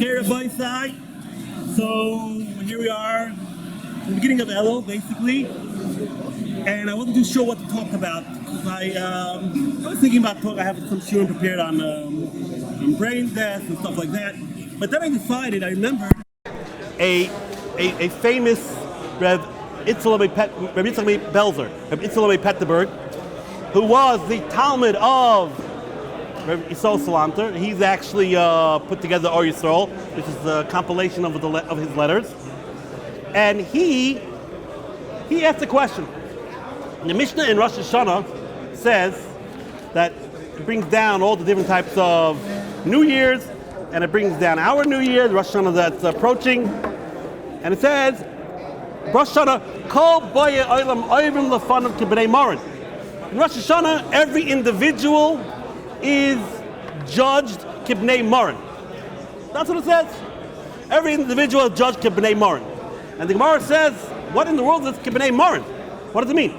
Hey, Rabbi side. So here we are, at the beginning of Elul, basically, and I wasn't too sure what to talk about because I was thinking about I have some shiurim prepared on brain death and stuff like that. But then I decided, I remembered a famous Rabbi Yitzchak Belzer, Rabbi Yitzchak Petterberg, who was the Talmud of Rabbi Yisrael Salanter. He's actually put together Ohr Yisrael, which is a compilation of his letters. And he asked a question. The Mishnah in Rosh Hashanah says that it brings down all the different types of New Year's, and it brings down our New Year, the Rosh Hashanah that's approaching. And it says, Rosh Hashanah, Kol Boye Olam Oivim Lefanov Kibnei Morin. In Rosh Hashanah, every individual is judged Kibnei Morin. That's what it says. Every individual is judged Kibnei Morin. And the Gemara says, what in the world is Kibnei Morin? What does it mean?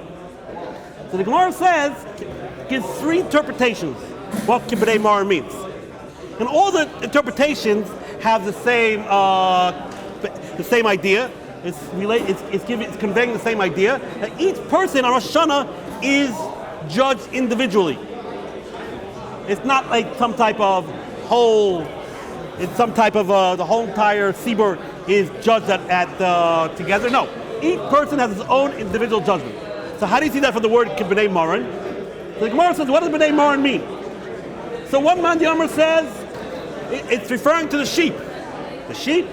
So the Gemara says, gives three interpretations what Kibnei Morin means. And all the interpretations have the same idea. It's conveying the same idea that each person on Rosh Hashanah is judged individually. It's not like some type of whole. It's some type of the whole entire Sibur is judged at together. No, each person has his own individual judgment. So how do you see that from the word B'nai Morin? So the Gemara says, what does B'nai Morin mean? So one man, the Amr says, it's referring to the sheep. The sheep?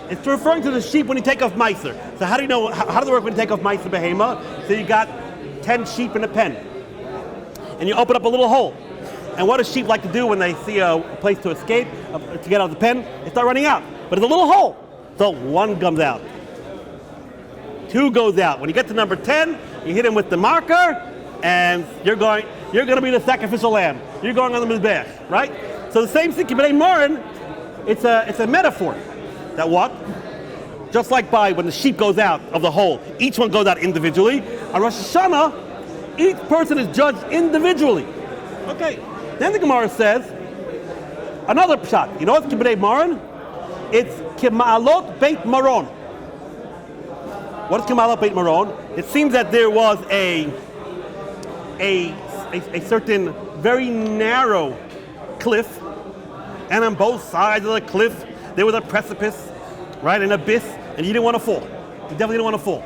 It's referring to the sheep when you take off Meiser. So how do you know, how does it work when you take off Meiser Behema? So you got 10 sheep in a pen. And you open up a little hole. And what do sheep like to do when they see a place to escape, to get out of the pen? They start running out. But it's a little hole. So one comes out. Two goes out. When you get to number 10, you hit him with the marker, and you're going to be the sacrificial lamb. You're going on the Mizbech, right? So the same thing, B'nai Morin, it's a metaphor. That what? Just like when the sheep goes out of the hole, each one goes out individually. On Rosh Hashanah, each person is judged individually. Okay. Then the Gemara says, another pshat. You know what's B'nai Morin? It's K'ma'alot Beit Maron. What is K'ma'alot Beit Maron? It seems that there was a certain very narrow cliff, and on both sides of the cliff there was a precipice, right, an abyss, and you didn't want to fall. You definitely didn't want to fall.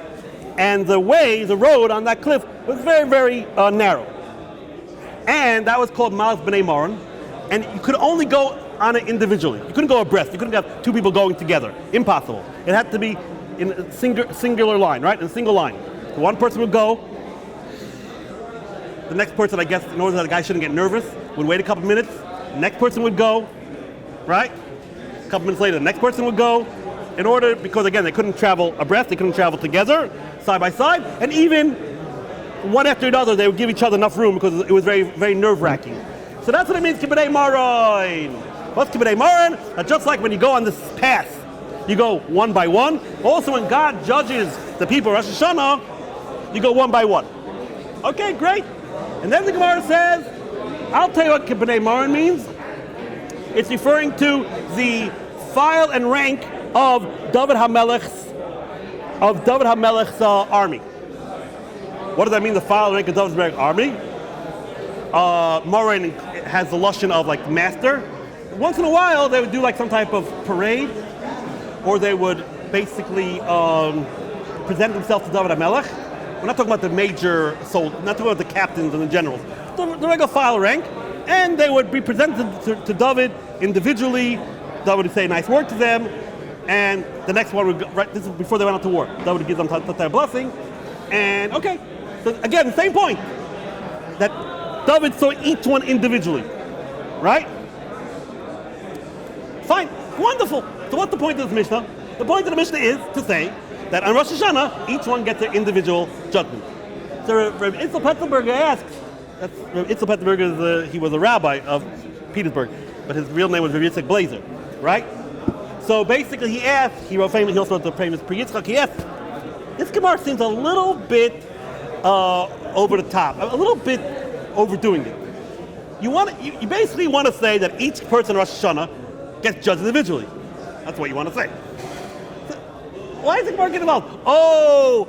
And the road on that cliff was very, very narrow. And that was called Malas B'nai Morin. And you could only go on it individually. You couldn't go abreast. You couldn't have two people going together. Impossible. It had to be in a singular line, right? In a single line. So one person would go. The next person, I guess, in order that the guy shouldn't get nervous, would wait a couple minutes. The next person would go, right? A couple minutes later, the next person would go. Because again, they couldn't travel abreast. They couldn't travel together, side by side. And even one after another, they would give each other enough room because it was very, very nerve-wracking. So that's what it means, B'nai Morin. What's B'nai Morin? Just like when you go on this path, you go one by one. Also, when God judges the people of Rosh Hashanah, you go one by one. Okay, great. And then the Gemara says, I'll tell you what B'nai Morin means. It's referring to the file and rank of David HaMelech's army. What does that mean, the file and rank of David's army? Morin has the lashon of like master. Once in a while, they would do like some type of parade, or they would basically present themselves to David HaMelech. We're not talking about the major soldiers, not talking about the captains and the generals. The regular file rank, and they would be presented to David individually. David would say a nice word to them, and the next one would go, right. This is before they went out to war. David would give them their blessing, and okay. So again, the same point that David saw each one individually, right? Fine, wonderful. So what's the point of this Mishnah? The point of the Mishnah is to say that on Rosh Hashanah, each one gets their individual judgment. So Rabbi Yitzchak Petterberg asks, Rabbi Yitzchak Petterberg he was a rabbi of Petersburg, but his real name was Rabbi Yitzchak Blazer, right? So basically he asked, he also wrote the famous Pri Yitzchak, he asked, this Gemara seems a little bit over the top, a little bit overdoing it. You basically want to say that each person in Rosh Hashanah gets judged individually. That's what you want to say. So, why is the Gemara getting involved? Oh,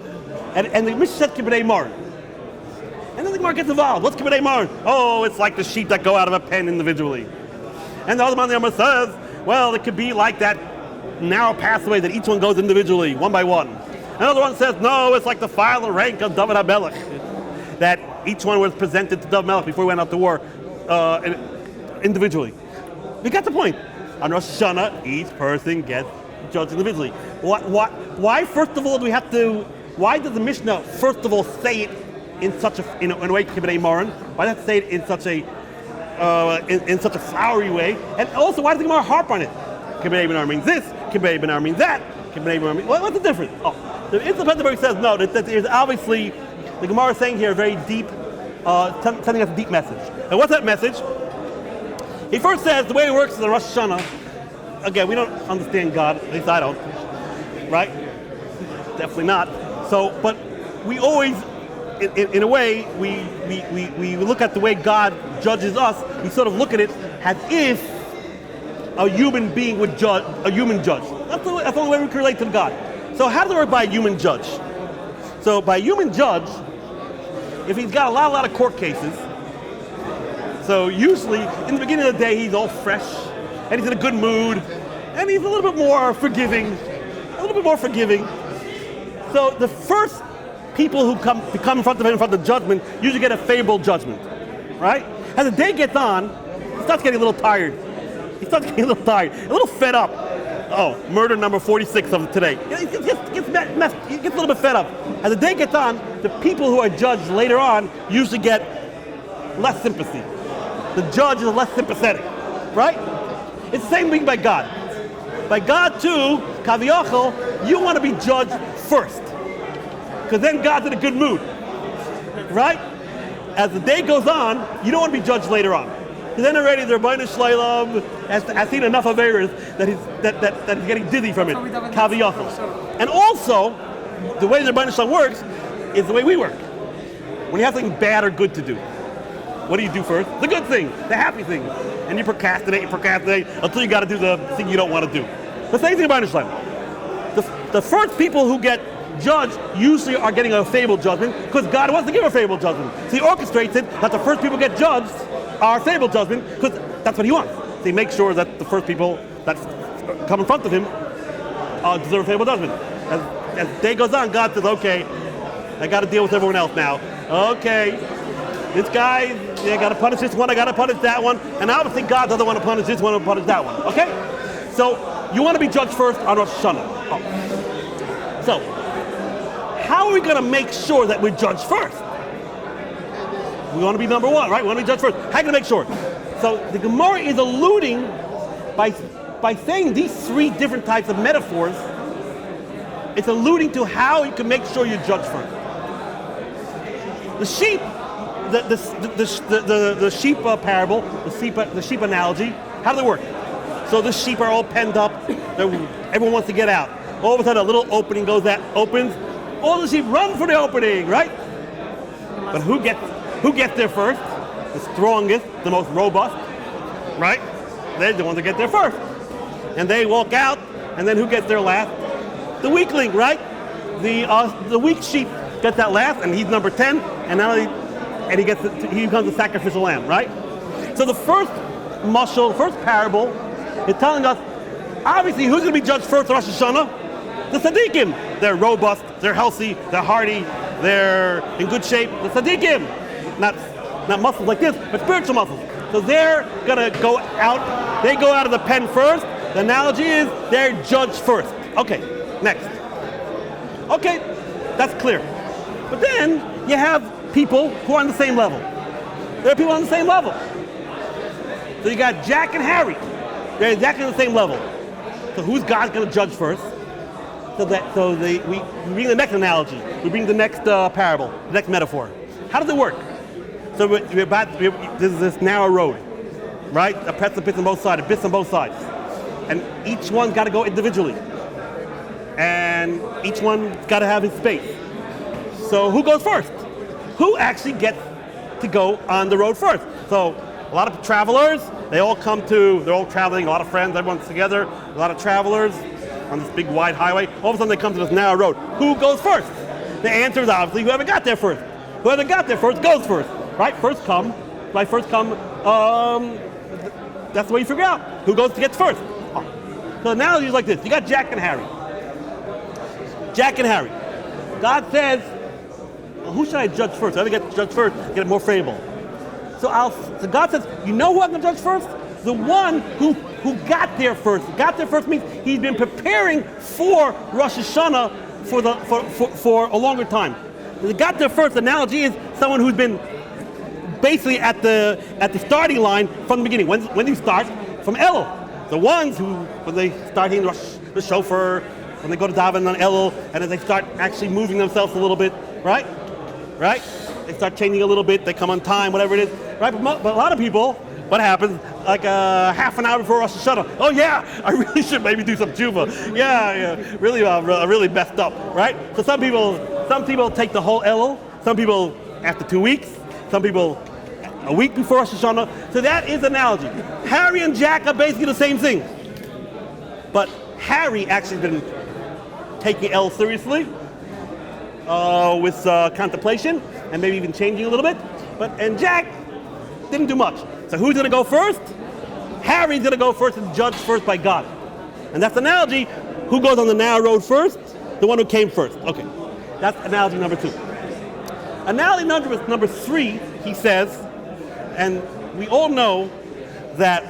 and the Mishnah said Kibbutz Marn. And then the Gemara gets involved. What's Kibbutz Marn? Oh, it's like the sheep that go out of a pen individually. And the other man, the Gemara says, well, it could be like that narrow pathway that each one goes individually, one by one. Another one says, no, it's like the file and rank of David HaMelech, that each one was presented to David HaMelech before he went out to war individually. We got the point. On Rosh Hashanah, each person gets judged individually. Why first of all, why does the Mishnah, first of all, say it in a way, Kibbutz Moran? Why does it say it in such a flowery way? And also, why does the Gemara harp on it? Kibbutz Moran means this, Kibbutz Moran means that, Kibbutz Moran means... What's the difference? Oh, the Interpreter says no, that there's obviously, the Gemara is saying here a very deep, sending us a deep message. And what's that message? He first says, the way it works is in Rosh Hashanah, again, we don't understand God, at least I don't, right? Definitely not. So, but we always, in a way, we look at the way God judges us, we sort of look at it as if a human being would judge, a human judge. That's the only way we can relate to God. So how does it work by a human judge? So by a human judge, if he's got a lot of court cases, so usually, in the beginning of the day, he's all fresh, and he's in a good mood, and he's a little bit more forgiving. So the first people who come in front of him in front of the judgment usually get a favorable judgment, right? As the day gets on, he starts getting a little tired. A little fed up. Oh, murder number 46 of today. He gets a little bit fed up. As the day gets on, the people who are judged later on usually get less sympathy. The judge is less sympathetic, right? It's the same thing by God. By God too, Kaviyachol, you want to be judged first, because then God's in a good mood, right? As the day goes on, you don't want to be judged later on, because then already the Rabbi Shleilam has seen enough of errors that he's getting dizzy from it. Kaviyachol. And also, the way the Rabbi Shleilam works is the way we work. When you have something bad or good to do, what do you do first? The good thing, the happy thing. And you procrastinate until you got to do the thing you don't want to do. The same thing about Islam. The first people who get judged usually are getting a favorable judgment because God wants to give a favorable judgment. So he orchestrates it that the first people get judged are favorable judgment because that's what he wants. So he makes sure that the first people that come in front of him deserve a favorable judgment. As the day goes on, God says, okay, I got to deal with everyone else now. Okay, this guy, I got to punish this one, I got to punish that one, and obviously God doesn't want to punish this one or punish that one, okay? So, you want to be judged first on Rosh Hashanah. Oh. So, how are we going to make sure that we're judged first? We want to be number one, right? We want to be judged first. How are you going to make sure? So, the Gemara is alluding, by saying these three different types of metaphors, it's alluding to how you can make sure you're judged first. The sheep, the sheep parable, the sheep analogy, how does it work? So the sheep are all penned up. Everyone wants to get out. All of a sudden, a little opening opens. All the sheep run for the opening, right? But who gets there first? The strongest, the most robust, right? They're the ones that get there first. And they walk out, and then who gets there last? The weakling, right? The weak sheep gets that last, and he's number 10, and he becomes a sacrificial lamb, right? So the first mashal, first parable, is telling us, obviously, who's going to be judged first on Rosh Hashanah? The tzaddikim. They're robust, they're healthy, they're hardy, they're in good shape. The tzaddikim, not muscles like this, but spiritual muscles. So they're going to go out. They go out of the pen first. The analogy is they're judged first. Okay, next. Okay, that's clear. But then you have people who are on the same level. There are people on the same level. So you got Jack and Harry. They're exactly on the same level. So who's God going to judge first? We bring the next analogy. We bring the next parable, the next metaphor. How does it work? So this is this narrow road, right? A precipice on both sides, a bits on both sides. And each one's got to go individually. And each one's got to have his space. So who goes first? Who actually gets to go on the road first? So a lot of travelers, they're all traveling, a lot of friends, everyone's together, a lot of travelers on this big wide highway. All of a sudden they come to this narrow road. Who goes first? The answer is obviously whoever got there first. Whoever got there first goes first, right? First come, that's the way you figure out who goes to get first. Oh. So the analogy is like this. You got Jack and Harry. Jack and Harry. God says, well, who should I judge first? Whoever gets judged first, get it more favorable. So God says, you know who I'm going to judge first? The one who got there first. Got there first means he's been preparing for Rosh Hashanah for a longer time. The got there first analogy is someone who's been basically at the starting line from the beginning. When do you start? From Elul. The ones when they start hearing the shofar, when they go to daven on Elul, and as they start actually moving themselves a little bit, right? They start changing a little bit, they come on time, whatever it is, right? But a lot of people, what happens? Like half an hour before Rosh Hashanah, oh yeah, I really should maybe do some Teshuva. Yeah, really messed up, right? So some people take the whole Elul, some people after 2 weeks, some people a week before Rosh Hashanah. So that is analogy. Harry and Jack are basically the same thing. But Harry actually been taking Elul seriously with contemplation and maybe even changing a little bit. And Jack didn't do much. So who's going to go first? Harry's going to go first and judged first by God. And that's the analogy. Who goes on the narrow road first? The one who came first. Okay. That's analogy number 2. Analogy number 3, he says, and we all know that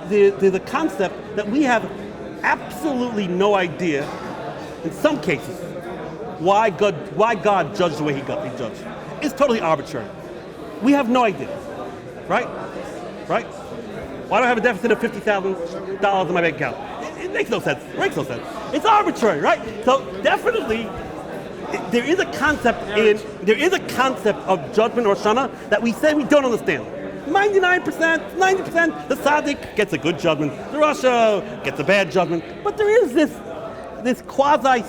there's a concept that we have absolutely no idea, in some cases, why God judged the way he judged. It's totally arbitrary. We have no idea. Right? Why do I have a deficit of $50,000 in my bank account? It makes no sense. It's arbitrary, right? So definitely, there is a concept of judgment or shana that we say we don't understand. 99%, 90%, the tzaddik gets a good judgment, the rasha gets a bad judgment, but there is this quasi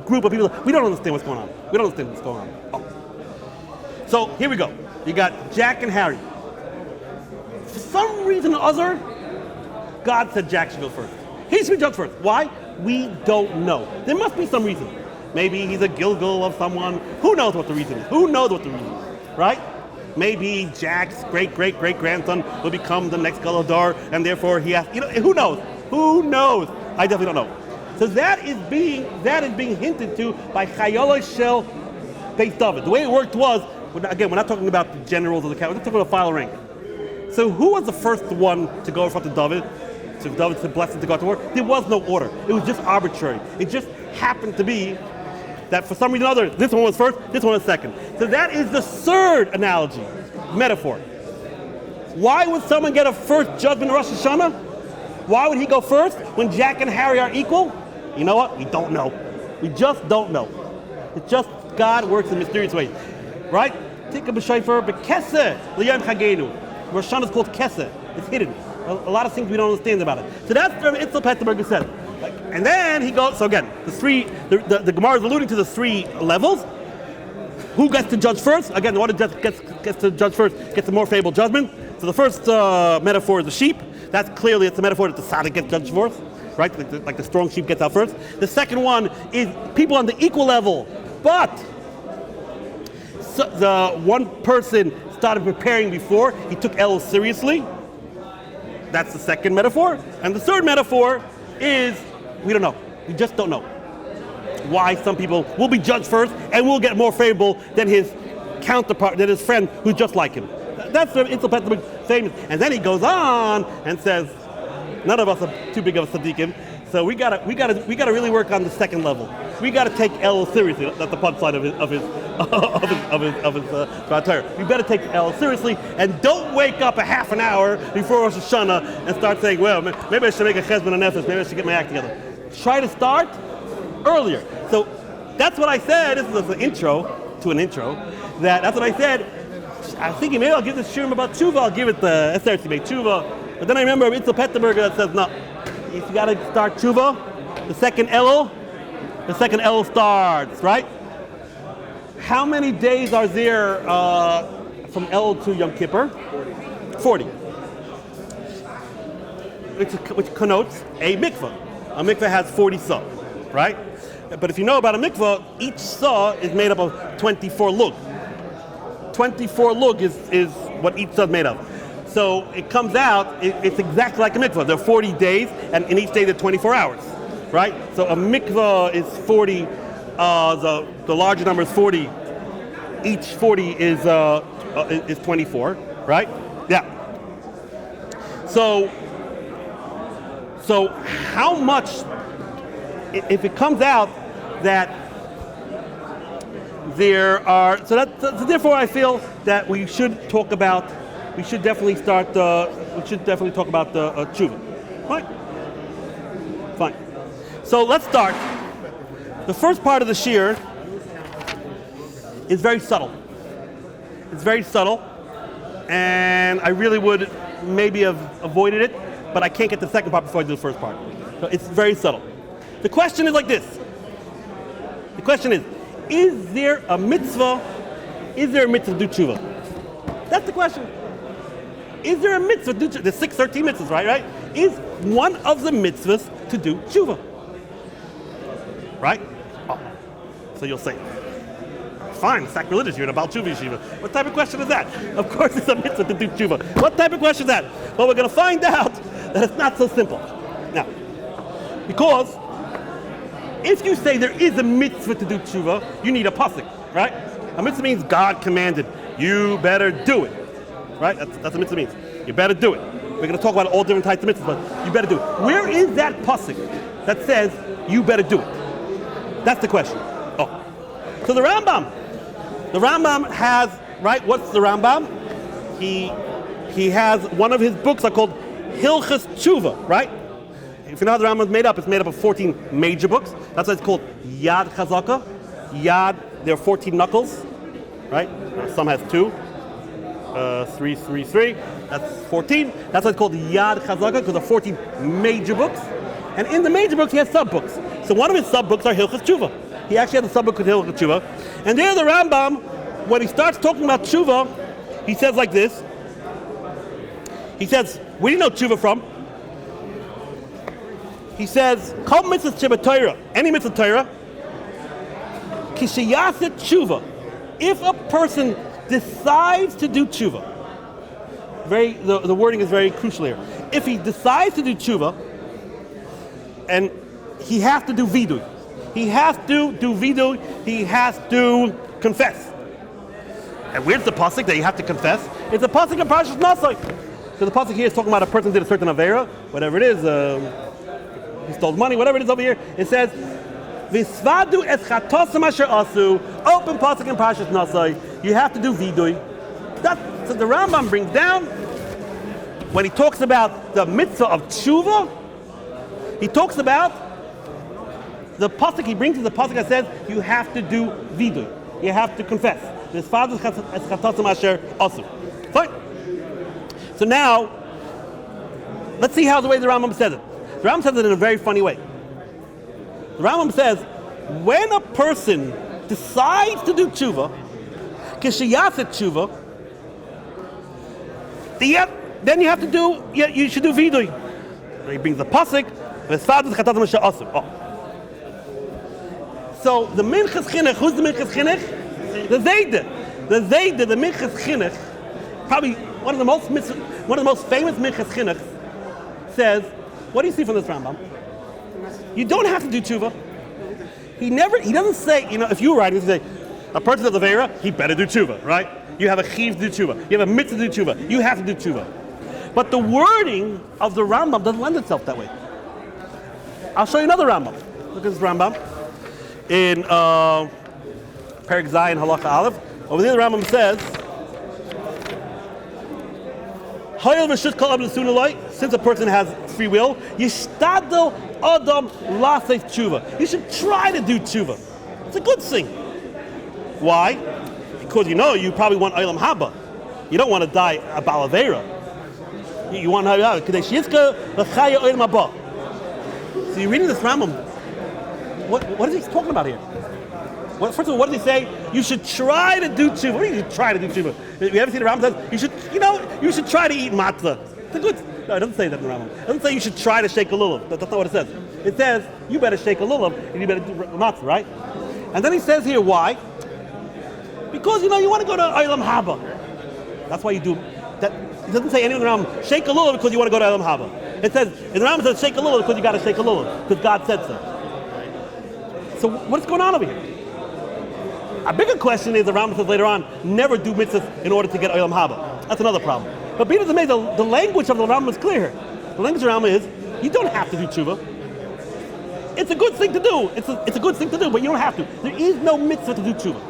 group of people that we don't understand what's going on. Oh. So here we go. You got Jack and Harry. For some reason or other, God said Jack should go first. He should be judged first. Why? We don't know. There must be some reason. Maybe he's a Gilgal of someone. Who knows what the reason is? Right? Maybe Jack's great-great-great-grandson will become the next Galadar, and therefore he has, who knows? I definitely don't know. So that is being hinted to by Chayala Shel Beit David. The way it worked was, again, we're not talking about the generals of the cavalry, we're talking about final rank. So who was the first one to go in front of David? So David said, blessed to go to war. There was no order. It was just arbitrary. It just happened to be that for some reason or other, this one was first, this one was second. So that is the third analogy, metaphor. Why would someone get a first judgment in Rosh Hashanah? Why would he go first when Jack and Harry are equal? You know what? We don't know. We just don't know. It's just God works in mysterious ways. Right? Tikka b'shayfer b'keseh l'yom chagenu. Rosh Hashanah is called keseh. It's hidden. A lot of things we don't understand about it. So that's what Itzel Petterberger said. And then he goes, so again, the Gemara is alluding to the 3 levels. Who gets to judge first? Again, the one who gets to judge first gets a more favorable judgment. So the first metaphor is the sheep. That's clearly, it's a metaphor that the tzaddik gets judged first, right? Like the strong sheep gets out first. The second one is people on the equal level. But so the one person started preparing before, he took Elul seriously. That's the second metaphor. And the third metaphor is, we don't know. We just don't know why some people will be judged first and will get more favorable than his counterpart, than his friend who's just like him. That's the famous. And then he goes on and says, none of us are too big of a tzaddikim, so we gotta really work on the second level. We gotta take Elul seriously. That's the punchline of his Torah. You better take Elul seriously and don't wake up a half an hour before Rosh Hashanah and start saying, well, maybe I should make a chesed and nefesh, maybe I should get my act together. Try to start earlier. So that's what I said. This is an intro to an intro. That's what I said. I was thinking maybe I'll give this shiurim about Teshuva. I'll give it the Eser Tzibei Teshuva. But then I remember Itzel Petterberger that says no. If you got to start Teshuva, the second Elul starts, right? How many days are there from Elul to Yom Kippur? 40. Which connotes a mikvah. A mikvah has 40 saw, right? But if you know about a mikvah, each saw is made up of 24 lug. 24 lug is what each saw is made of. So it comes out, it's exactly like a mikvah. There are 40 days, and in each day there are 24 hours, right? So a mikvah is 40, the larger number is 40. Each 40 is 24, right? Yeah. So how much, if it comes out that there are, so therefore I feel that we should definitely talk about the Teshuva. Fine. So let's start. The first part of the shir is very subtle. It's very subtle, and I really would maybe have avoided it, but I can't get the second part before I do the first part. So it's very subtle. The question is like this. The question is there a mitzvah to do tshuva? That's the question. Is there a mitzvah to do tshuva? There's 13 mitzvahs, right? Is one of the mitzvahs to do tshuva? Right? Oh. So you'll say, fine, sacrilegious, you're in a Baal Tshuva yeshiva. What type of question is that? Of course it's a mitzvah to do tshuva. What type of question is that? Well, we're going to find out that it's not so simple. Now, because if you say there is a mitzvah to do tshuva, you need a pasuk, right? A mitzvah means God commanded, you better do it, right? That's what a mitzvah means. You better do it. We're going to talk about all different types of mitzvahs, but you better do it. Where is that pasuk that says you better do it? That's the question. Oh, so the Rambam has, right? What's the Rambam? He has, one of his books are called Hilchas Teshuva, right? If you know how the Rambam is made up, it's made up of 14 major books. That's why it's called Yad Chazaka. Yad, there are 14 knuckles, right? Some has 2, 3, 3, 3. That's 14. That's why it's called Yad Chazaka, because there are 14 major books. And in the major books, he has sub-books. So one of his sub-books are Hilchas Teshuva. He actually has a sub-book called Hilchas Teshuva. And there the Rambam, when he starts talking about Teshuva, he says like this. He says, where do you know Teshuva from? He says, Kol mitzvah Torah, any mitzvah Torah, kishayaset Teshuva. If a person decides to do Teshuva, the wording is very crucial here. If he decides to do Teshuva, and he has to do vidui. He has to do vidui. He has to confess. And where's the pasuk that you have to confess? It's a pasuk in Parashas Nasai. So the pasuk here is talking about a person who did a certain avera, whatever it is, he stole money, whatever it is over here. It says, "Visvadu es chatosam asher asu." Open pasuk in Parashas Nasai. You have to do vidui. So the Rambam brings down when he talks about the mitzvah of tshuva. He talks about the pasuk. He brings to the pasuk that says you have to do vidui. You have to confess. This father es chatosam asher asu. Fine. So now, let's see how the way the Rambam says it. The Rambam says it in a very funny way. The Rambam says, when a person decides to do tshuva, kishayaset tshuva, then you have to do, you should do vidui. He brings the pasuk, so the minchas chinuch, who's the minchas chinuch? The Zayde. The minchas chinuch, probably one of the most famous minchas chinuch, says, what do you see from this Rambam? You don't have to do tshuva. He doesn't say, if you were writing, he say, a person of the Vera, he better do tshuva, right? You have a chiv to do tshuva. You have a mitzvah to do tshuva. You have to do tshuva. But the wording of the Rambam doesn't lend itself that way. I'll show you another Rambam. Look at this Rambam. In Perek Zayin Halacha Aleph. Over there the Rambam says, since a person has free will, yishtadel adam laseh tshuva. You should try to do tshuva. It's a good thing. Why? Because you probably want olam haba. You don't want to die a balavera. You want to have kadei shizka l'chaya olam haba. So you're reading this Rambam. What is he talking about here? First of all, what does he say? You should try to do tshuva. What do you mean you try to do tshuva? You ever seen the Rambam says you should try to eat matzah. It's a good. No, it doesn't say that in the Rambam. It doesn't say you should try to shake a lulav. That's not what it says. It says you better shake a lulav and you better do matzah, right? And then he says here why? Because you want to go to Olam Haba. That's why you do that. It doesn't say anything around shake a lulav because you want to go to Olam Haba. It says in the Rambam says shake a lulav because you got to shake a lulav because God said so. So what's going on over here? A bigger question is the Rambam says later on never do mitzvahs in order to get Olam Haba. That's another problem. But being the language of the Rambam is clear. The language of the Rambam is you don't have to do tshuva. It's a good thing to do. It's a good thing to do, but you don't have to. There is no mitzvah to do tshuva.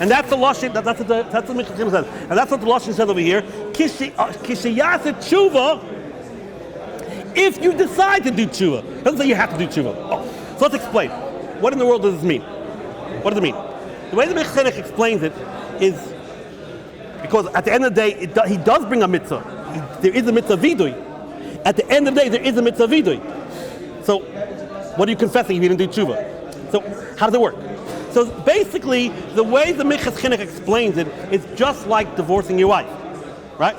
And that's the lashon. That's what the Mishnah says. And that's what the lashon says over here. Kishayaset tshuva. If you decide to do tshuva, it doesn't say you have to do tshuva. So let's explain. What in the world does this mean? What does it mean? The way the Mishnah explains it is because at the end of the day, he does bring a mitzvah. There is a mitzvah vidui. At the end of the day, there is a mitzvah vidui. So, what are you confessing if you didn't do tshuva? So, how does it work? So, basically, the way the Minchas Chinuch explains it is just like divorcing your wife, right?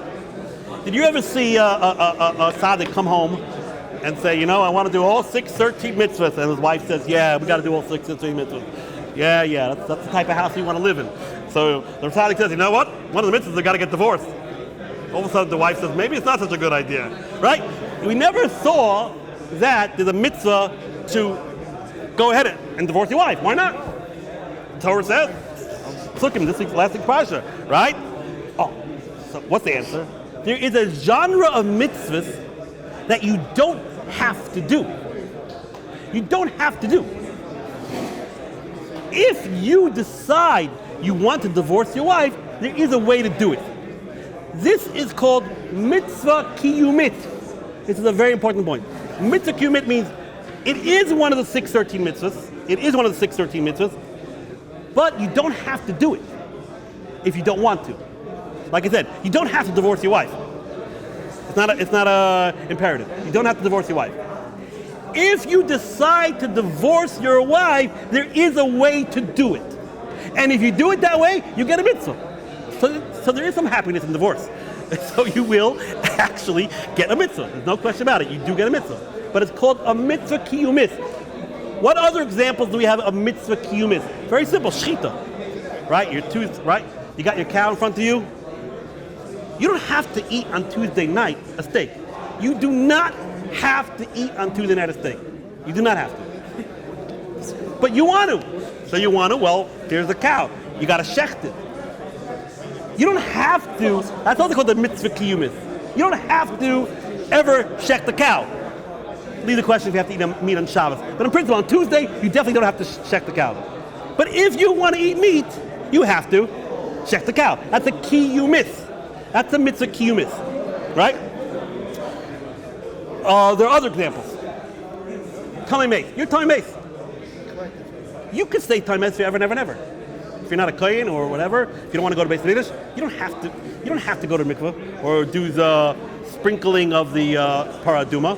Did you ever see a tzaddik come home and say, I want to do all 613 mitzvahs, and his wife says, yeah, we got to do all 613 mitzvahs. Yeah, that's the type of house you want to live in. So the tzaddik says, you know what? One of the mitzvahs, they got to get divorced. All of a sudden, the wife says, maybe it's not such a good idea, right? We never saw that there's a mitzvah to go ahead and divorce your wife. Why not? The Torah says, look him this week's last week's parasha, right? So what's the answer? There is a genre of mitzvahs that you don't have to do. You don't have to do. If you decide you want to divorce your wife, there is a way to do it. This is called mitzvah kiyumit. This is a very important point. Mitzvah kiyumit means it is one of the 613 mitzvahs. It is one of the 613 mitzvahs, but you don't have to do it if you don't want to. Like I said, you don't have to divorce your wife. It's not a imperative. You don't have to divorce your wife. If you decide to divorce your wife, there is a way to do it. And if you do it that way, you get a mitzvah. So there is some happiness in divorce. So you will actually get a mitzvah. There's no question about it. You do get a mitzvah. But it's called a mitzvah kiyumis. What other examples do we have of mitzvah kiyumis? Very simple. Shchita. Right? Right? You got your cow in front of you. You don't have to eat on Tuesday night a steak. You do not have to eat on Tuesday night a steak. You do not have to. But you want to. So you want to, well, here's the cow. You got to shecht it. You don't have to, that's also called the mitzvah kiyumis. You don't have to ever shecht the cow. Leave the question if you have to eat meat on Shabbos. But in principle, on Tuesday, you definitely don't have to shecht the cow. But if you want to eat meat, you have to shecht the cow. That's a kiyumis. That's a mitzvah kiyumis. Right? There are other examples. Tomei Mace. You're Tomei Mace. You could stay Tomei Mace forever and ever and ever. If you're not a kohen or whatever, if you don't want to go to Beis Mikdash, you don't have to go to mikveh or do the sprinkling of the paraduma.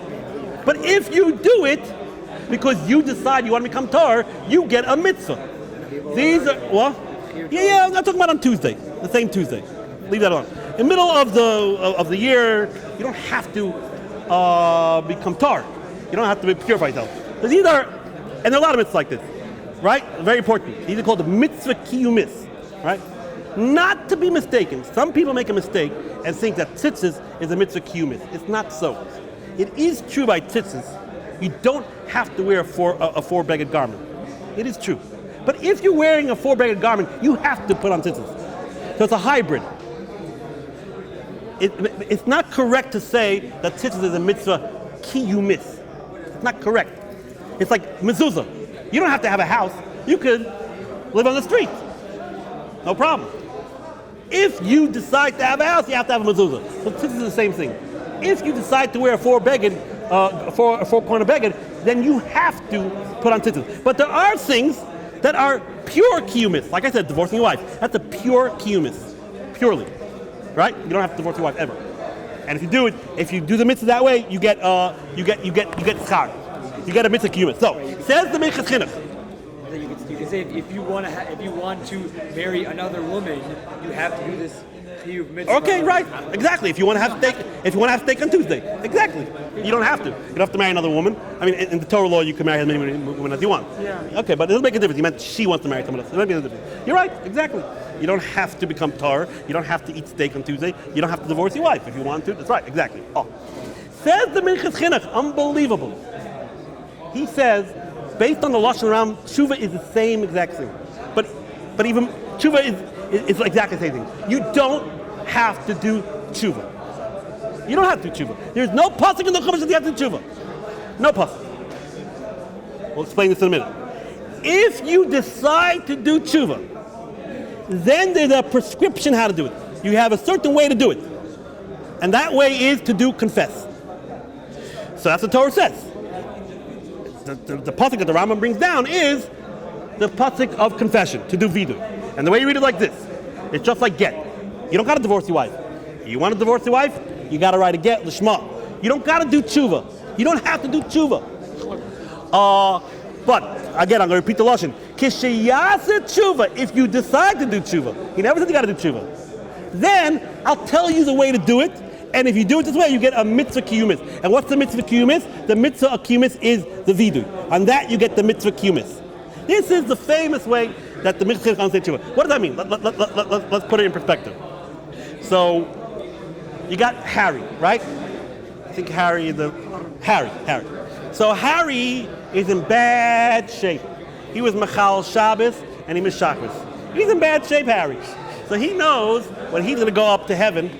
But if you do it because you decide you want to become tar, you get a mitzvah. These are I'm not talking about on Tuesday, the same Tuesday. Leave that alone. In the middle of the year, you don't have to become tar. You don't have to purify yourself. And there are a lot of mitzvahs like this, right? Very important. These are called the mitzvah kiyumis, right? Not to be mistaken. Some people make a mistake and think that tzitzis is a mitzvah kiyumis. It's not so. It is true by tzitzis. You don't have to wear a four-beged garment. It is true. But if you're wearing a four-beged garment, you have to put on tzitzis. So it's a hybrid. It's not correct to say that tzitzis is a mitzvah kiyumis. It's not correct. It's like mezuzah. You don't have to have a house. You could live on the street. No problem. If you decide to have a house, you have to have a mezuzah. So tzitzis is the same thing. If you decide to wear a four-corner beged, then you have to put on tzitzis. But there are things that are pure kiyumis. Like I said, divorcing your wife. That's a pure kiyumis. Purely. Right? You don't have to divorce your wife ever. And if you do the mitzvah that way, you get schar. You get a mitzvah kiyumis. So, says the Minchas Chinuch. You can say if you want to marry another woman, you have to do this chiyuv mitzvah. Okay, right. Exactly. If you want to have steak on Tuesday, exactly. You don't have to. You don't have to marry another woman. I mean, in the Torah law, you can marry as many women as you want. Yeah. Okay, but it doesn't make a difference. You meant she wants to marry someone else. It doesn't make a difference. You're right. Exactly. You don't have to become tar. You don't have to eat steak on Tuesday. You don't have to divorce your wife if you want to. That's right. Exactly. Oh. Says the Minchas Chinuch, unbelievable. He says, based on the Lashon Ram, Teshuva is the same exact thing. But even Teshuva is exactly the same thing. You don't have to do Teshuva. You don't have to do Teshuva. There's no pasuk in the Chumash that you have to do Teshuva. No pasuk. We'll explain this in a minute. If you decide to do Teshuva, then there's a prescription how to do it. You have a certain way to do it. And that way is to do confess. So that's what the Torah says. The pasuk that the Rambam brings down is the pasuk of confession, to do vidu. And the way you read it like this, it's just like get. You don't got to divorce your wife. You want to divorce your wife, you got to write a get, l'shma. You don't got to do tshuva. You don't have to do tshuva. But, again, I'm going to repeat the Lashon. Kishiyasa tshuva, if you decide to do tshuva, he never said you got to do tshuva. Then, I'll tell you the way to do it. And if you do it this way, you get a mitzvah kiyumis. And what's the mitzvah kiyumis? The mitzvah kiyumis is the vidu. On that, you get the mitzvah kiyumis. This is the famous way that the mitzvah kiyumis say tshuva. What does that mean? Let's put it in perspective. So, you got Harry, right? I think Harry. So Harry is in bad shape. He was Machal Shabbos and he missed Shabbos. He's in bad shape, Harry. So he knows when he's going to go up to heaven.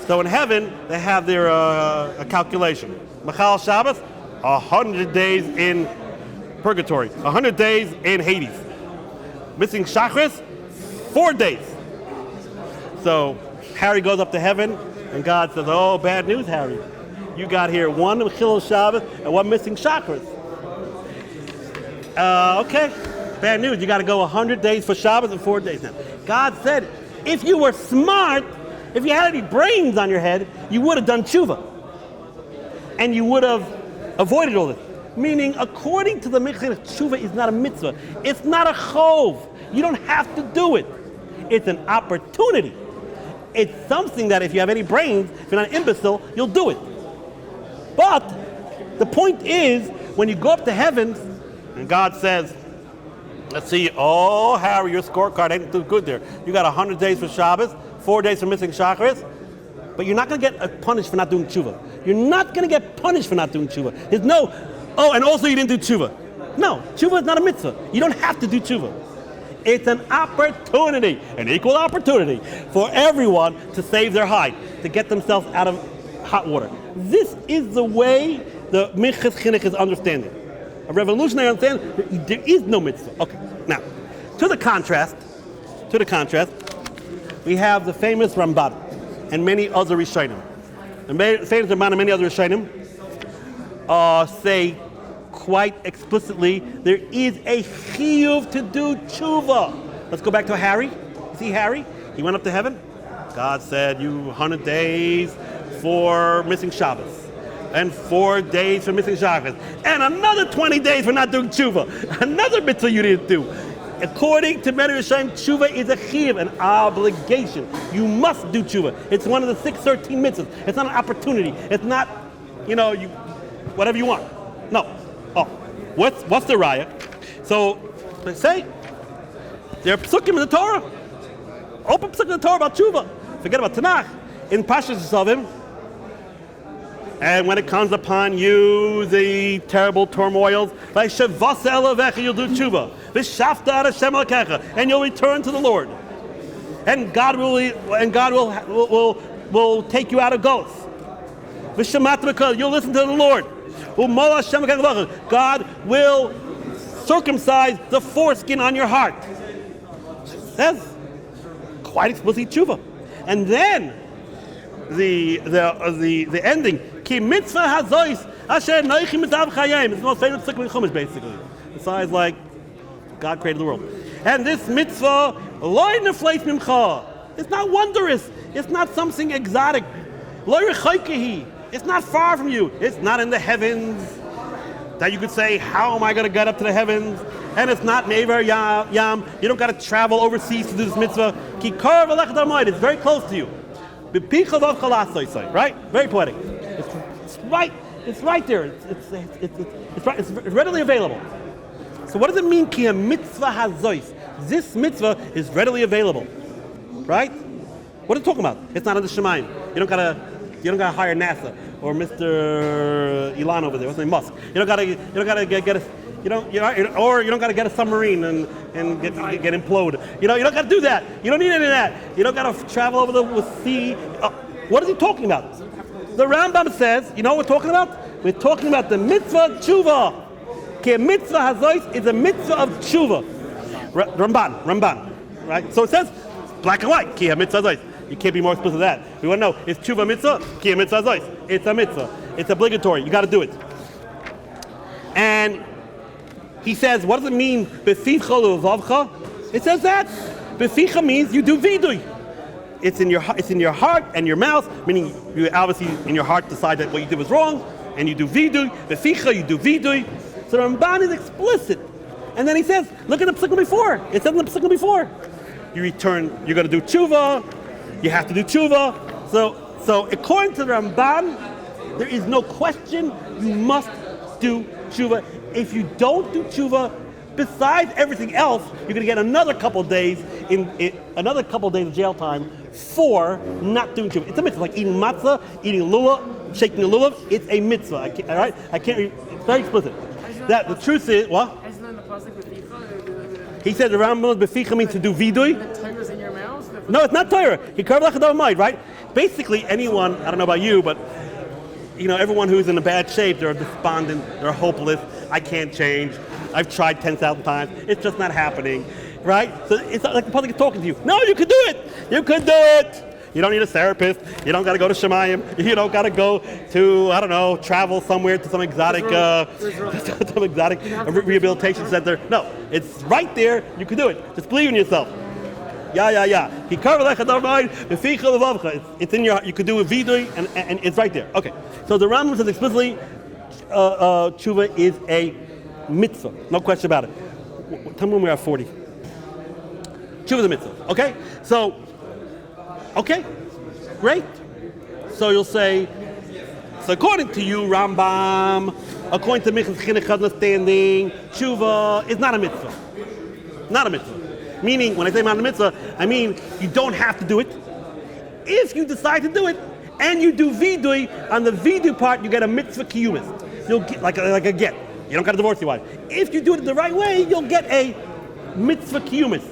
So in heaven, they have their a calculation. Machal Shabbos, 100 days in purgatory, 100 days in Hades. Missing Shacharis, 4 days. So Harry goes up to heaven, and God says, oh, bad news, Harry. You got here one Mechilul Shabbos and one missing Shacharis. Okay, bad news. You got to go 100 days for Shabbos and 4 days now. God said, if you were smart, if you had any brains on your head, you would have done tshuva. And you would have avoided all this. Meaning, according to the Mikveh, tshuva is not a mitzvah. It's not a chov. You don't have to do it. It's an opportunity. It's something that if you have any brains, if you're not an imbecile, you'll do it. But the point is, when you go up to heaven, and God says, let's see, oh, Harry, your scorecard ain't too good there. You got 100 days for Shabbos, 4 days for missing Shacharis, but you're not going to get punished for not doing tshuva. You're not going to get punished for not doing tshuva. There's no, oh, and also you didn't do tshuva. No, tshuva is not a mitzvah. You don't have to do tshuva. It's an opportunity, an equal opportunity for everyone to save their hide, to get themselves out of hot water. This is the way the Minchas Chinuch is understanding. A revolutionary understanding, there is no mitzvah. Okay, now, to the contrast, we have the famous Ramban and many other Rishonim. The famous Ramban and many other Rishonim say quite explicitly, there is a chiyuv to do tshuva. Let's go back to Harry. You see Harry? He went up to heaven. God said, you 100 days for missing Shabbos, and 4 days for missing Shabbos, and another 20 days for not doing tshuva. Another mitzvah you didn't do. According to many Rishonim, tshuva is a chiyuv, an obligation. You must do tshuva. It's one of the 613 mitzvahs. It's not an opportunity. It's not, you whatever you want. No. Oh, what's the raya? So they say there are psukim in the Torah. Open psukim in the Torah about tshuva. Forget about Tanakh. In Parshas Sovim, and when it comes upon you, the terrible turmoils, like Shavasa Elavecha, you'll do tshuva. V'shafta ad Hashem Elokecha, and you'll return to the Lord. And God will take you out of Goth. V'shamat B'kol, you'll listen to the Lord. God will circumcise the foreskin on your heart. It says quite explicitly tshuva. And then the ending, ki mitzvah hazois asher noichi mitav chayim. It's the most famous psukim in Chumash, basically. Besides, like, God created the world. And this mitzvah, loy nefleis mimcha. It's not wondrous. It's not something exotic. Loy rechaikehi. It's not far from you. It's not in the heavens that you could say, how am I going to get up to the heavens? and it's not Mever Yam. You don't got to travel overseas to do this mitzvah. Ki kar v'lechet al-moed. It's very close to you. Right? Very poetic. It's right. It's right there. It's readily available. So what does it mean? Ki mitzvah hazois. This mitzvah is readily available. Right? What are you talking about? It's not under Shemayim. You don't gotta hire NASA or Mr. Elon over there. What's his name? Musk. You don't gotta get a you don't gotta get a submarine and get implode. You don't gotta do that. You don't need any of that. You don't gotta travel over the sea. What is he talking about? The Rambam says, you know what we're talking about? We're talking about the mitzvah tshuva. Ki mitzvah hazois is a mitzvah of tshuva. Ramban. Right? So it says black and white. Ki mitzvah hazois. You can't be more explicit than that. We want to know, is tshuva mitzvah? Ki mitzvah hazois. It's a mitzvah. It's obligatory. You got to do it. And he says, what does it mean? B'ficha le'uvavcha? It says that. B'ficha means you do vidui. It's in your heart and your mouth, meaning you obviously in your heart decide that what you did was wrong, and you do vidui. B'ficha, you do vidui. So the Ramban is explicit. And then he says, look at the psukim before. It says in the psukim before. You return, you're going to do tshuva. You have to do tshuva. So according to the Ramban, there is no question you must do tshuva. If you don't do tshuva, besides everything else, you're going to get another couple days of jail time for not doing tshuva. It's a mitzvah, like eating matzah, eating lulav, shaking the lulav. It's a mitzvah. It's very explicit. That the truth is what? He said the Rambam beficha means to do vidui. No, it's not Torah. He carved like a mind, right? Basically, anyone, I don't know about you, but everyone who's in a bad shape, they're despondent, they're hopeless. I can't change. I've tried 10,000 times. It's just not happening, right? So it's like the public is talking to you. No, you could do it. You could do it. You don't need a therapist. You don't got to go to Shemayim. You don't got to go to, travel somewhere to some exotic rehabilitation center. No, it's right there. You can do it. Just believe in yourself. Yeah. It's in your. You could do a vidui, and it's right there. Okay. So the Rambam says explicitly, tshuva is a mitzvah. No question about it. Tell me when we're at 40. Tshuva is a mitzvah. Okay. So. Okay, great. So you'll say, so according to you, Rambam, according to Michas Chinuch understanding, tshuva is not a mitzvah. Not a mitzvah. Meaning, when I say not a mitzvah, I mean you don't have to do it. If you decide to do it, and you do vidui, on the vidui part, you get a mitzvah kiyumis. You'll get like a get. You don't got to divorce your wife. If you do it the right way, you'll get a mitzvah kiyumis.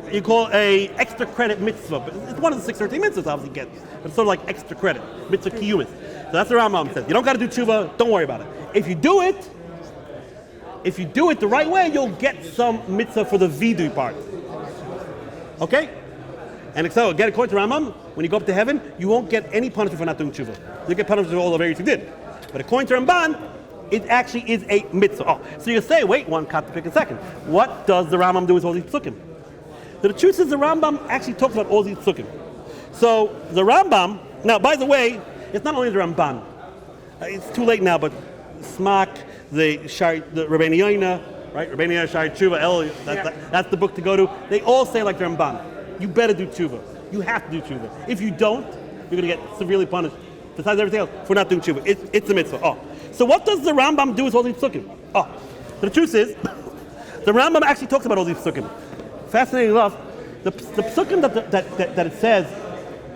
You call a extra credit mitzvah, but it's one of the 613 mitzvahs obviously gets, but it's sort of like extra credit, mitzvah kiyumis. So that's what Rambam says. You don't got to do tshuva, don't worry about it. If you do it the right way, you'll get some mitzvah for the vidui part. Okay? And so again, according to Rambam, when you go up to heaven, you won't get any punishment for not doing tshuva. You get punishment for all the various you did. But according to Ramban, it actually is a mitzvah. Oh, so you say, wait, one cut to pick a second. What does the Rambam do with all these psukim? So the truth is the Rambam actually talks about all these psukim. So the Rambam, now by the way, it's not only the Ramban. It's too late now, but Smak, the Rabbi Yoina, right? Rabbi Yoina, Shari Tshuva, El, that's the book to go to. They all say like the Ramban, you better do tshuva. You have to do tshuva. If you don't, you're going to get severely punished, besides everything else, for not doing tshuva. It's a mitzvah. Oh. So what does the Rambam do with all these psukim? Oh. So the truth is, the Rambam actually talks about all these psukim. Fascinating enough, the psukim that it says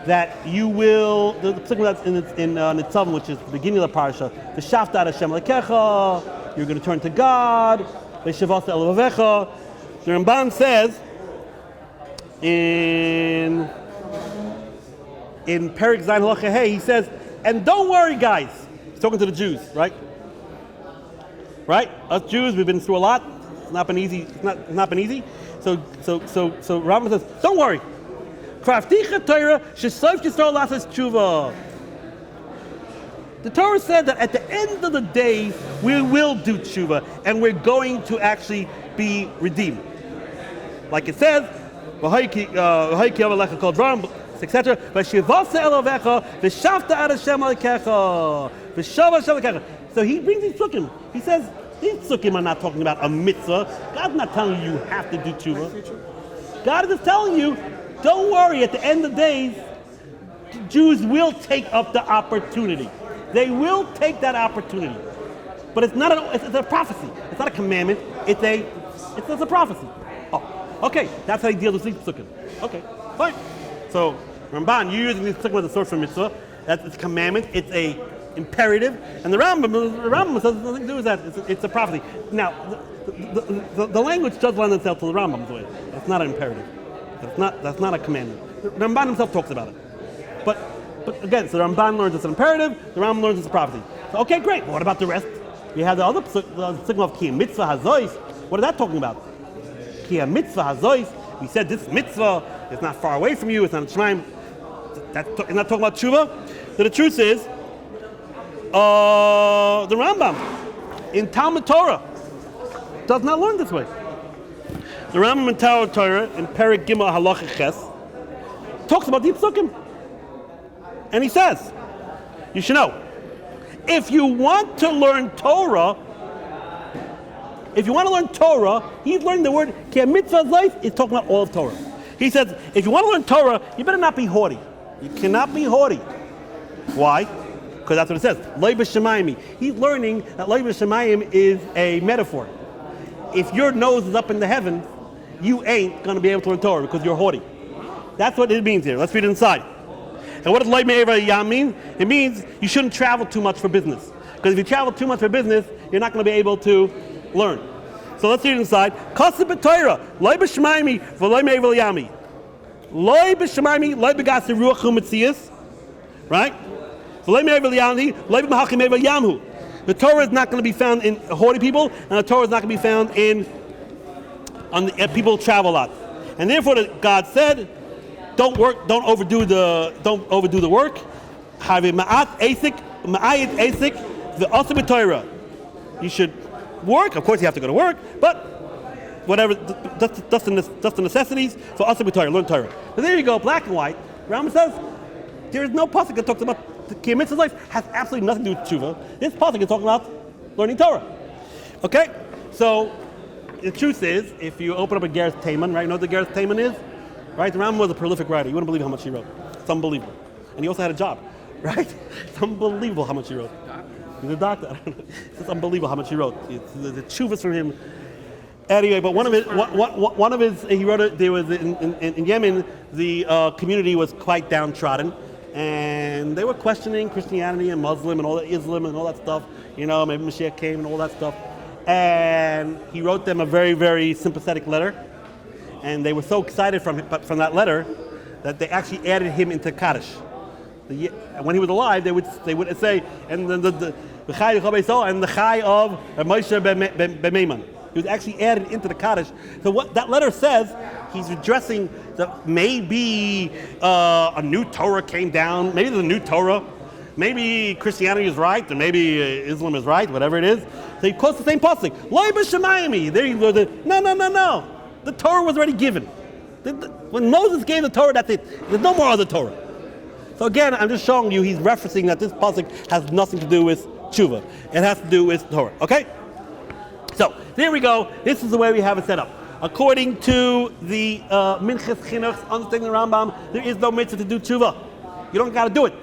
that you will, the psukim that's in Nitzavim, which is the beginning of the parasha, the Shafta Hashem Lekecha, you're going to turn to God, the Shavasa Elavavecha. The Ramban says in Perik Zayin Halacha Hey, he says, and don't worry, guys. He's talking to the Jews, right? Right? Us Jews, we've been through a lot. It's not been easy. It's not been easy. So Rambam says, don't worry. The Torah said that at the end of the day, we will do tshuva, and we're going to actually be redeemed. Like it says, etc. So he brings these psukim. He says, These psukim are not talking about a mitzvah. God's not telling you have to do tshuva. God is just telling you, don't worry, at the end of the days, Jews will take up the opportunity. They will take that opportunity. But it's not it's a prophecy. It's not a commandment. It's a prophecy. Oh, okay. That's how you deal with these psukim. Okay, fine. So, Ramban, you're using these psukim as a source for mitzvah. It's a commandment. It's a imperative. And the Rambam says nothing to do with that. It's a prophecy. Now, the language does lend itself to the Rambam's way. That's not an imperative. That's not a commandment. The Ramban himself talks about it. But again, so the Ramban learns it's an imperative. The Rambam learns it's a prophecy. So, okay, great. But what about the rest? We have the other psukim of Ki Mitzvah Hazois. What is that talking about? Ki Mitzvah Hazois. We said this mitzvah is not far away from you. It's not a shrine. It's not talking about tshuva. So the truth is, the Rambam in Talmud Torah does not learn this way. The Rambam in Talmud Torah in Perek Gimel Halacha Ches talks about these psukim, and he says, you should know, if you want to learn Torah, he's learning the word Ki Mitzvah Life is talking about all of Torah. He says, if you want to learn Torah, you better not be haughty. You cannot be haughty. Why? Because that's what it says. Loi b'shamayim. He's learning that Loi b'shamayim is a metaphor. If your nose is up in the heavens, you ain't going to be able to learn Torah because you're haughty. That's what it means here. Let's read it inside. And what does Loi me'eva yam mean? It means you shouldn't travel too much for business. Because if you travel too much for business, you're not going to be able to learn. So let's read it inside. Kaseh b'Torah, Loi b'shamayim, v'loi me'eva yami. Loi b'shamayim, Loi b'gaseh ruach u'metzias. Right? The Torah is not going to be found in haughty people, and the Torah is not going to be found in people who travel a lot. And therefore, God said, "Don't overdo the work. Have a ma'at asik, the also b'Torah. You should work. Of course, you have to go to work, but whatever, that's the necessities for also b'Torah. Learn Torah. So there you go, black and white. Rambam says there is no pasuk that talks about the Ki Mitzvah's life has absolutely nothing to do with tshuva. This pasuk is talking about learning Torah. Okay? So, the truth is, if you open up a Geras Teiman, right? You know what the Geras Teiman is? Right? The Rambam was a prolific writer. You wouldn't believe how much he wrote. It's unbelievable. And he also had a job. Right? It's unbelievable how much he wrote. He's a doctor. I don't know. It's unbelievable how much he wrote. The tshuvas from him. Anyway, but one of his, he wrote it, there was, in Yemen, the community was quite downtrodden. And they were questioning Christianity and Muslim and all that, Islam and all that stuff. You know, maybe Mashiach came and all that stuff. And he wrote them a very, very sympathetic letter. And they were so excited from that letter that they actually added him into Kaddish. When he was alive, they would say, and the Chai of and the Chai of Moshe ben Meiman. He was actually added into the Kaddish. So what that letter says, he's addressing that maybe a new Torah came down. Maybe there's a new Torah. Maybe Christianity is right, or maybe Islam is right, whatever it is. So he quotes the same pasuk. Loi b'shamayim. There you go. No. The Torah was already given. When Moses gave the Torah, that's it. There's no more other Torah. So again, I'm just showing you he's referencing that this pasuk has nothing to do with tshuva. It has to do with Torah. Okay? So, there we go. This is the way we have it set up. According to the Minchas Chinuch's understanding the Rambam, there is no mitzvah to do tshuva. You don't got to do it.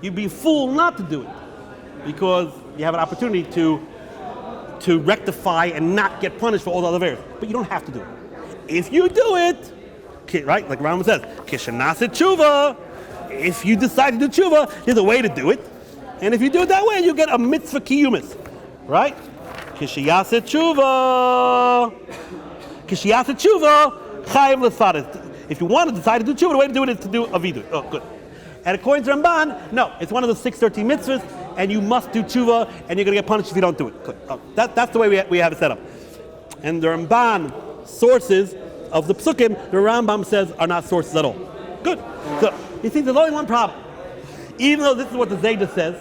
You'd be a fool not to do it. Because you have an opportunity to rectify and not get punished for all the other errors. But you don't have to do it. If you do it, right, like Rambam says, Kishanase tshuva. If you decide to do tshuva, there's a way to do it. And if you do it that way, you get a mitzvah kiyumis. Right? Kishiyase tshuva, chayiv l'saris. If you want to decide to do tshuva, the way to do it is to do avidu. Oh, good. And according to Ramban, no, it's one of the 613 mitzvahs, and you must do tshuva, and you're going to get punished if you don't do it. Good. Oh, that's the way we have it set up. And the Ramban sources of the psukim, the Rambam says, are not sources at all. Good. So, you see, there's only one problem. Even though this is what the Zayda says,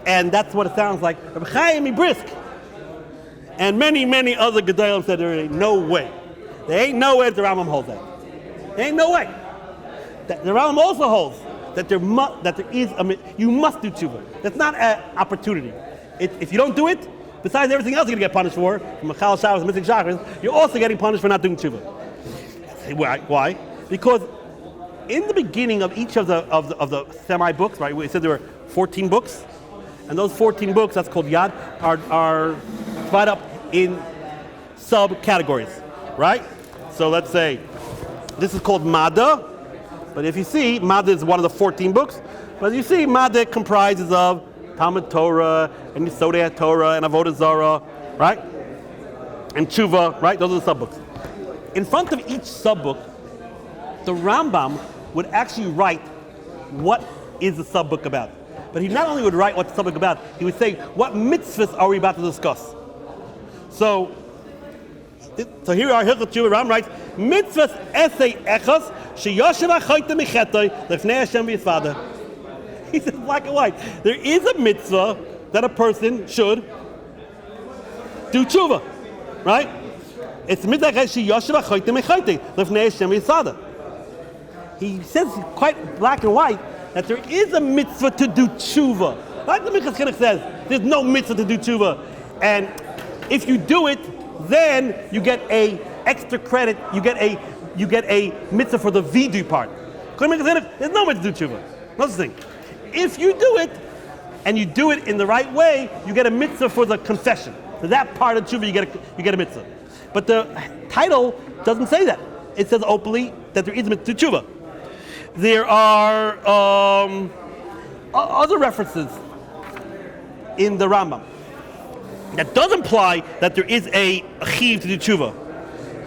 and that's what it sounds like, Rabbi Chaim Brisk, and many, many other Gedolim said there ain't no way. There ain't no way that the Rambam holds that. There ain't no way. The Rambam also holds that you must do tshuva. That's not an opportunity. If you don't do it, besides everything else you're going to get punished for, from Machal Shabbos and missing chakras, you're also getting punished for not doing tshuva. Why? Because in the beginning of each of the semi books, right? We said there were 14 books, and those 14 books, that's called Yad, are divided up in subcategories, right? So let's say this is called Mada, but if you see, Mada is one of the 14 books, but you see, Mada comprises of Talmud Torah and Yesodei Torah and Avodah Zarah, right? And Tshuva, right? Those are the subbooks. In front of each subbook, the Rambam would actually write what is the subbook about. But he not only would write what the subbook about, he would say, what mitzvahs are we about to discuss? So here are Hilchot Tshuva. Rambam writes, mitzvahs esei echas sheyoshev achoyte michetoi lefnei Hashem v'yisvada. He says black and white. There is a mitzvah that a person should do tshuva, right? It's mitzvah sheyoshev achoyte michetoi lefnei Hashem v'yisvada. He says quite black and white that there is a mitzvah to do tshuva. Like the Minchas Chinuch says, there's no mitzvah to do tshuva. And if you do it, then you get a extra credit, you get a mitzvah for the vidu part. There's no mitzvah to do tshuva. No such thing. If you do it, and you do it in the right way, you get a mitzvah for the confession. For that part of tshuva, you get a mitzvah. But the title doesn't say that. It says openly that there is a mitzvah to tshuva. There are other references in the Rambam that does imply that there is a chiv to do tshuva.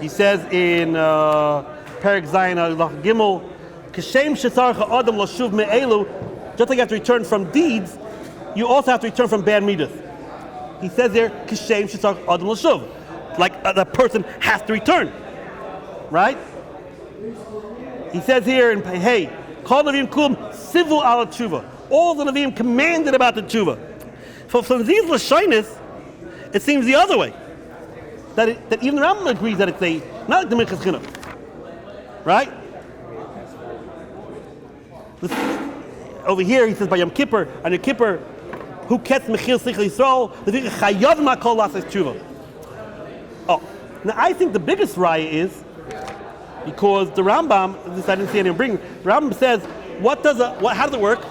He says in Perek Zayin Lach Gimel, Kashem shesarcha adam lashuv me'elu, just like you have to return from deeds, you also have to return from bad midas. He says there, Kashem shesarcha adam lashuv, like the person has to return, right? He says here in Hey, Kol Nevi'im Kulum Sivu Ala Tshuva. All the Nevi'im commanded about the Tshuva. So from these Lashonis, it seems the other way. That even the Rambam agrees that it's not like the Minchas Chinuch. Right? Over here he says by Yom Kippur, on Yom Kippur, who ketz mechil sichel Yisrael, the chayav makol lasas tshuva. Oh, now I think the biggest raya is because the Rambam, this I didn't see anyone bring. The Rambam says, how does it work?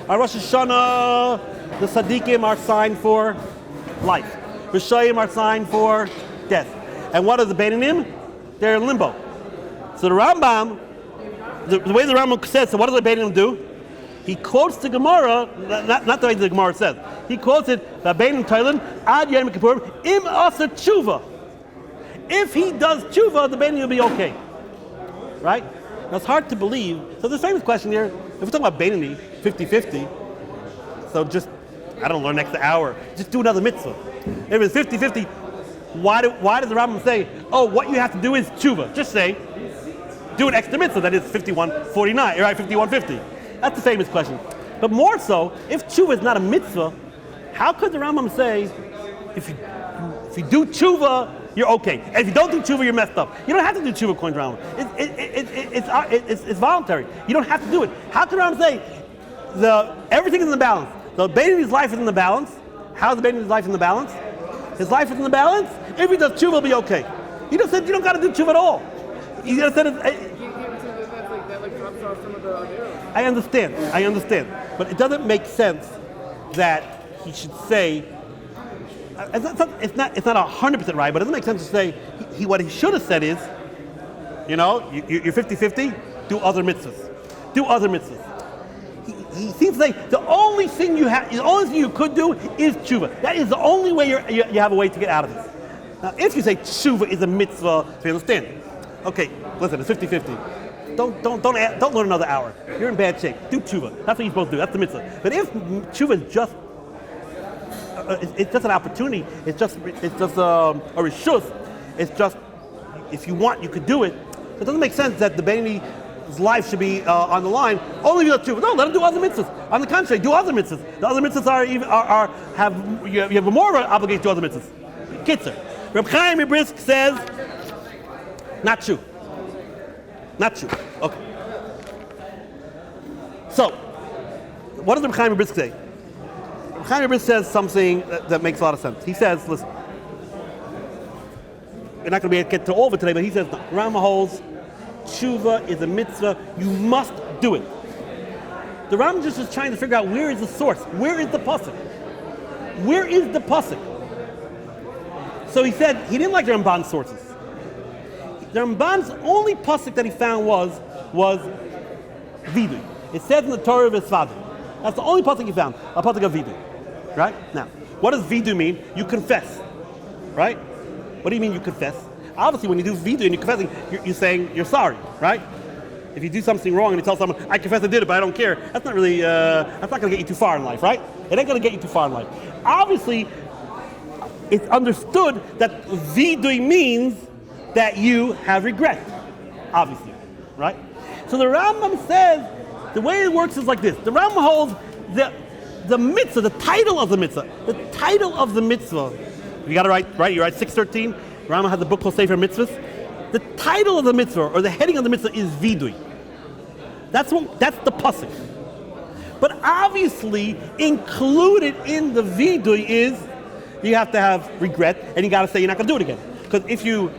On Rosh Hashanah, the Tzaddikim are signed for life. Rishayim are signed for death. And what are the Beinim? They're in limbo. So the Rambam, the way the Rambam says, so what do the Beinim do? He quotes the Gemara, not the way the Gemara says. He quotes it, the Beinim Thailand, Ad Yom Kippur, Im Asa Tshuva. If he does Tshuva, the Beinim will be okay. Right? Now it's hard to believe. So the famous question here, if we're talking about Beinani, 50-50, so just, I don't know, learn next hour, just do another mitzvah. If it's 50-50, why does the Rambam say, oh, what you have to do is tshuva? Just say, do an extra mitzvah, that is 51-49, right, 51-50. That's the famous question. But more so, if tshuva is not a mitzvah, how could the Rambam say, if you do tshuva, you're okay. And if you don't do tshuva, you're messed up. You don't have to do tshuva according to Rambam. It's voluntary. You don't have to do it. How can Rambam say everything is in the balance? The Beinani's life is in the balance. How's the Beinani's life in the balance? His life is in the balance. If he does tshuva, he'll be okay. He just said you don't got to do tshuva at all. He just said I understand. But it doesn't make sense that he should say. It's not 100% right, but it doesn't make sense to say what he should have said is, you're 50-50, do other mitzvahs. He seems to say the only thing you could do is tshuva. That is the only way you have a way to get out of this. Now, if you say tshuva is a mitzvah, so you understand. Okay, listen, it's 50-50. Don't learn another hour. You're in bad shape. Do tshuva. That's what you're supposed to do. That's the mitzvah. But if tshuva is just it's just an opportunity. It's just a reshus. It's just if you want, you could do it. So it doesn't make sense that the Beinani's life should be on the line. Only if you do tshuva. No, let him do other mitzvahs. On the contrary, do other mitzvahs. The other mitzvahs you have more obligation to other mitzvahs. Kitzer. Reb Chaim Brisk says, not true. Okay. So, what does Reb Chaim Brisk say? Chaim says something that makes a lot of sense. He says, listen, we're not going to be able to get to all of it today, but he says, no, Rama holds, Teshuva is a mitzvah, you must do it. The Rambam just is trying to figure out where is the source, where is the pasuk? Where is the pasuk? So he said he didn't like the Ramban's sources. The Ramban's only pasuk that he found was vidui. It says in the Torah of Esfadim. That's the only pasuk he found, a pasuk of vidui. Right? Now, what does vidui mean? You confess. Right? What do you mean you confess? Obviously, when you do vidui and you're confessing, you're saying you're sorry, right? If you do something wrong and you tell someone, I confess I did it, but I don't care, that's not really, that's not going to get you too far in life, right? It ain't going to get you too far in life. Obviously, it's understood that vidui means that you have regret, obviously, right? So the Rambam says, the way it works is like this. The Rambam holds the mitzvah, the title of the mitzvah, you got it right? You write 613. Rambam has a book called Sefer Mitzvahs. The title of the mitzvah, or the heading of the mitzvah, is vidui. That's the pasuk. But obviously, included in the vidui is you have to have regret, and you got to say you're not going to do it again. Because if you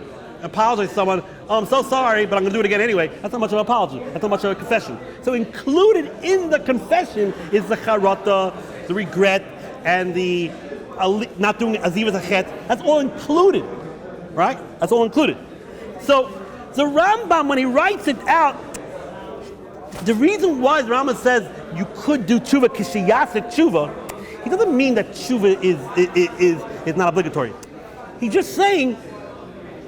apologize to someone, oh, I'm so sorry, but I'm going to do it again anyway, that's not much of an apology. That's not much of a confession. So included in the confession is the charata, the regret, and the not doing azivas achet. That's all included, right? That's all included. So the Rambam, when he writes it out, the reason why the Rambam says you could do tshuva kishiyasek tshuva, he doesn't mean that tshuva is not obligatory. He's just saying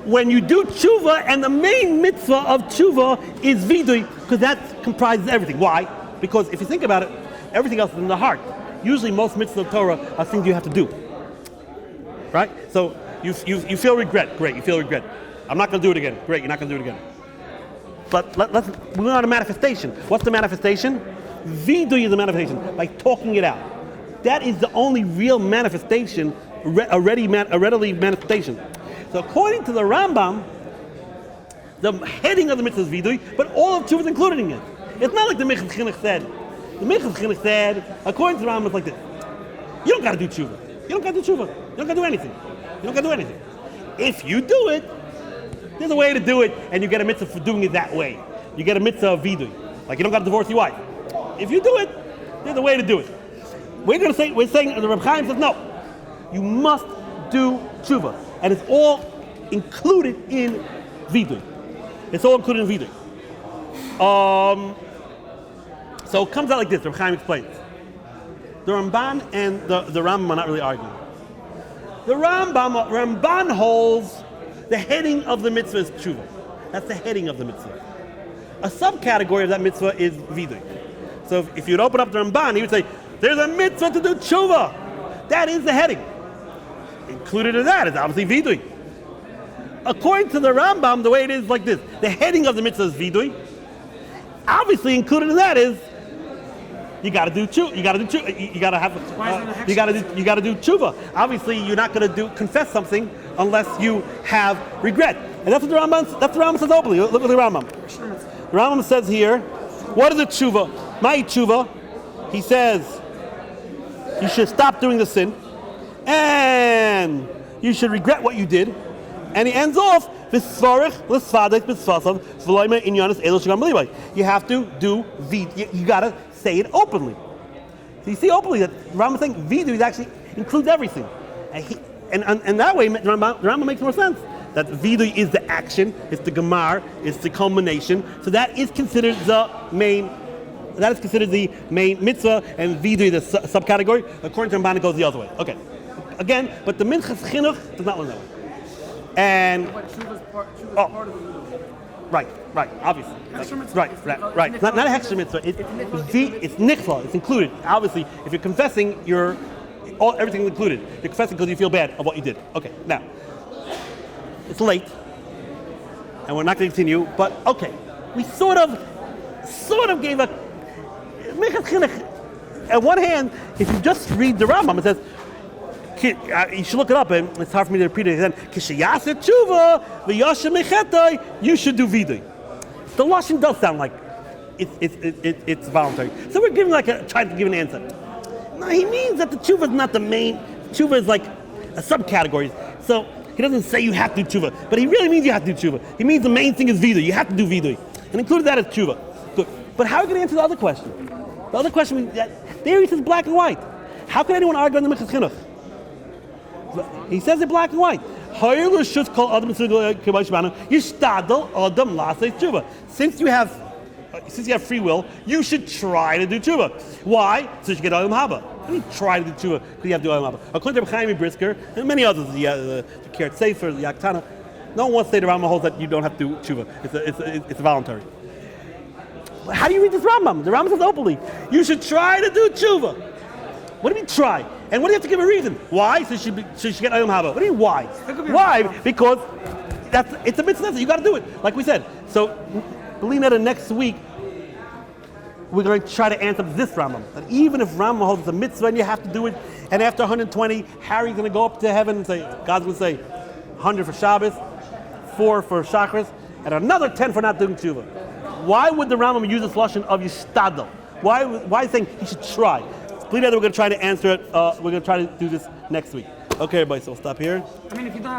when you do tshuva, and the main mitzvah of tshuva is vidui, because that comprises everything. Why? Because if you think about it, everything else is in the heart. Usually most mitzvahs of Torah are things you have to do. Right? So you feel regret. Great, you feel regret. I'm not going to do it again. Great, you're not going to do it again. But let's move on to manifestation. What's the manifestation? Vidui is the manifestation, by talking it out. That is the only real manifestation, a readily manifestation. So according to the Rambam, the heading of the mitzvah is vidui, but all of tshuva is included in it. It's not like the Mechas Chinuch said. The Mechas Chinuch said, according to the Rambam, it's like this. You don't got to do tshuva. You don't got to do tshuva. You don't got to do anything. You don't got to do anything. If you do it, there's a way to do it, and you get a mitzvah for doing it that way. You get a mitzvah of vidui. Like you don't got to divorce your wife. If you do it, there's a way to do it. We're saying, the Reb Chaim says, no. You must do tshuva. And it's all included in vidui. It's all included in vidui. So it comes out like this, Reb Chaim explains. The Ramban and the Rambam are not really arguing. The Ramban holds the heading of the mitzvah is tshuva. That's the heading of the mitzvah. A subcategory of that mitzvah is vidui. So if you'd open up the Ramban, he would say, there's a mitzvah to do tshuva. That is the heading. Included in that is obviously vidui. According to the Rambam, the way it is like this: the heading of the mitzvah is vidui. Obviously, included in that is you got to do tshuva. You got to do tshuva. You got to have. You got to do tshuva. Obviously, you're not going to confess something unless you have regret, and that's what the Rambam says openly. Look at the Rambam. The Rambam says here, what is a tshuva? My tshuva. He says you should stop doing the sin, and you should regret what you did. And he ends off, you have to do vid. You got to say it openly. So you see openly that Rambam is saying vidu includes everything. And that way, Rambam makes more sense. That vidu is the action, it's the gemar, it's the culmination. So that is considered the main. That is considered the main mitzvah, and vidu is the subcategory. According to Ramban, it goes the other way. Okay. Again, but the Minchas Chinuch does not learn that way. And but Teshuva's part of the mitzvah. Right, obviously. Right. It's not a extra mitzvah. It's nichla. It's included. Obviously, if you're confessing, everything's included. You're confessing because you feel bad of what you did. Okay, now it's late, and we're not going to continue. But okay, we sort of gave a. On one hand, if you just read the Rambam, it says. You should look it up, and it's hard for me to repeat it. Then, Kishiyaseh tshuva v'yashem mechetay, you should do vidui. The lashon does sound like it's voluntary. So we're giving trying to give an answer. No, he means that the tshuva is not the main. Tshuva is like a subcategory. So he doesn't say you have to do tshuva, but he really means you have to do tshuva. He means the main thing is vidui. You have to do vidui, and included that is tshuva. Good. But how are you going to answer the other question? The other question, there he says black and white. How can anyone argue on the Minchas Chinuch? He says it black and white. Since you have free will, you should try to do tshuva. Why? So you get olam haba. What do you try to do tshuva? Because you have to do olam haba. According to Rabbi Brisker and many others, the Kirat Sefer, the Yaktana, no one wants to say the Rambam holds that you don't have to do tshuva. It's voluntary. How do you read this Rambam? The Rambam says openly, you should try to do tshuva. What do you mean try? And what do you have to give a reason? Why? So she should get olam haba. What do you mean why? Why? Because it's a mitzvah. You got to do it. Like we said. So, believe that next week we're going to try to answer this Rambam. That even if Rambam holds it's a mitzvah and you have to do it, and after 120, Harry's going to go up to heaven and say, God's going to say 100 for Shabbos, 4 for Shachris, and another 10 for not doing tshuva. Why would the Rambam use this lashon of yishtadel? Why saying he should try? Believe that we're going to try to answer it. We're going to try to do this next week. Okay, everybody, so we'll stop here. I mean, if you don't have